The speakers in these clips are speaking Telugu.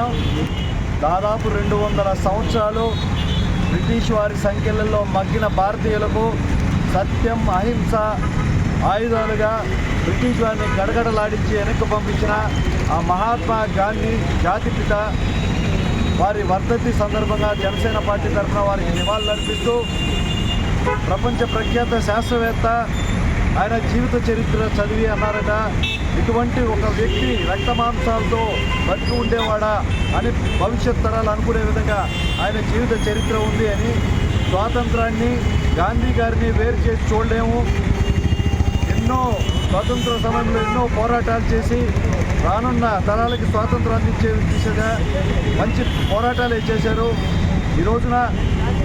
చెప్తున్నాను. దాదాపు 200 సంవత్సరాలు బ్రిటిష్ వారి సంఖ్యలలో మగ్గిన భారతీయులకు సత్యం, అహింస ఆయుధాలుగా బ్రిటిష్ వారిని గడగడలాడించి వెనక్కి పంపించిన ఆ మహాత్మా గాంధీ జాతిపిత వారి వర్ధంతి సందర్భంగా జనసేన పార్టీ తరఫున వారికి నివాళులర్పిస్తూ ప్రపంచ ప్రఖ్యాత శాస్త్రవేత్త ఆయన జీవిత చరిత్ర చదివి అన్నారట, ఇటువంటి ఒక వ్యక్తి రక్తమాంసాలతో బతికి ఉండేవాడా అని భవిష్యత్ తరాలు అనుకునే విధంగా ఆయన జీవిత చరిత్ర ఉంది అని. స్వాతంత్రాన్ని, గాంధీ గారిని వేరు చేసి చూడలేము. ఎన్నో స్వాతంత్ర సమయంలో ఎన్నో పోరాటాలు చేసి రానున్న తరాలకి స్వాతంత్రాన్ని ఇచ్చే దిశగా మంచి పోరాటాలు చేశారు. ఈ రోజున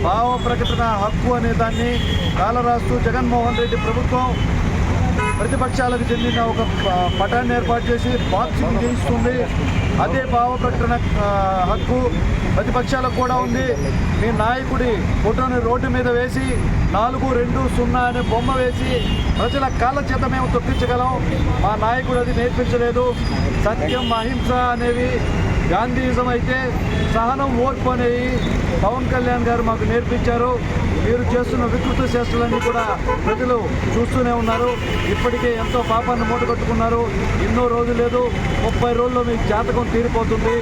భావ ప్రకటన హక్కు అనే దాన్ని కాలరాస్తూ జగన్మోహన్ రెడ్డి ప్రభుత్వం ప్రతిపక్షాలకు చెందిన ఒక పటాన్ని ఏర్పాటు చేసి బాక్సింగ్ చేయిస్తుంది. అదే భావ ప్రకటన హక్కు ప్రతిపక్షాలకు కూడా ఉంది. మీ నాయకుడి ఫోటోని రోడ్డు మీద వేసి 4-2-0 అనే బొమ్మ వేసి ప్రజల కాళ్ళ చేత మేము తొక్కించగలం. మా నాయకుడు అది నేర్పించలేదు. సత్యం, అహింస అనేవి గాంధీయిజం అయితే సహనం, ఓర్పు అనేవి పవన్ కళ్యాణ్ గారు మాకు నేర్పించారు. మీరు చేస్తున్న వికృత చేష్టలన్నీ కూడా ప్రజలు చూస్తూనే ఉన్నారు. ఇప్పటికే ఎంతో పాపాన్ని మూటగట్టుకున్నారు. ఎన్నో రోజులు లేదు, 30 రోజుల్లో మీకు జాతకం తీరిపోతుంది.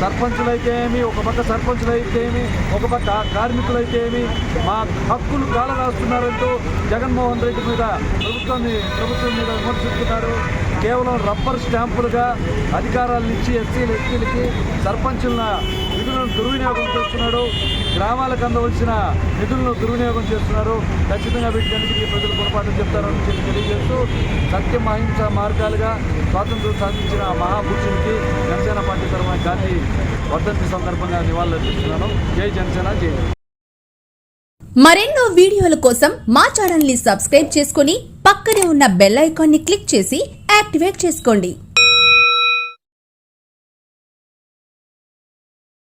సర్పంచులైతే ఏమి, ఒక పక్క సర్పంచులైతే ఏమి, ఒక పక్క కార్మికులైతే ఏమి మా హక్కులు కాలరాస్తున్నారంటూ జగన్మోహన్ రెడ్డి మీద ప్రభుత్వం మీద విమర్శిస్తున్నారు. కేవలం రబ్బర్ స్టాంపులుగా అధికారాలను ఇచ్చి ఎస్సీలకి సర్పంచుల నిధులను దుర్వినియోగం చేస్తున్నాడు. గ్రామాలకు అందవలసిన నిధులను దుర్వినియోగం చేస్తున్నారు. ఖచ్చితంగా వీటికన్నిటికీ ప్రజలు పొరపాటు చెప్తారని చెప్పి తెలియజేస్తూ సత్యం, అహింస మార్గాలుగా స్వాతంత్రం సాధించిన మహాపురుషునికి జనసేన పార్టీ తరఫున గాంధీ వర్ధంతి సందర్భంగా నివాళులర్పిస్తున్నాను. జై జనసేన, జై. మరెన్నో వీడియోల కోసం మా ఛానల్ ని సబ్స్క్రైబ్ చేసుకుని పక్కనే ఉన్న బెల్ ఐకాన్ ని క్లిక్ చేసి యాక్టివేట్ చేసుకోండి.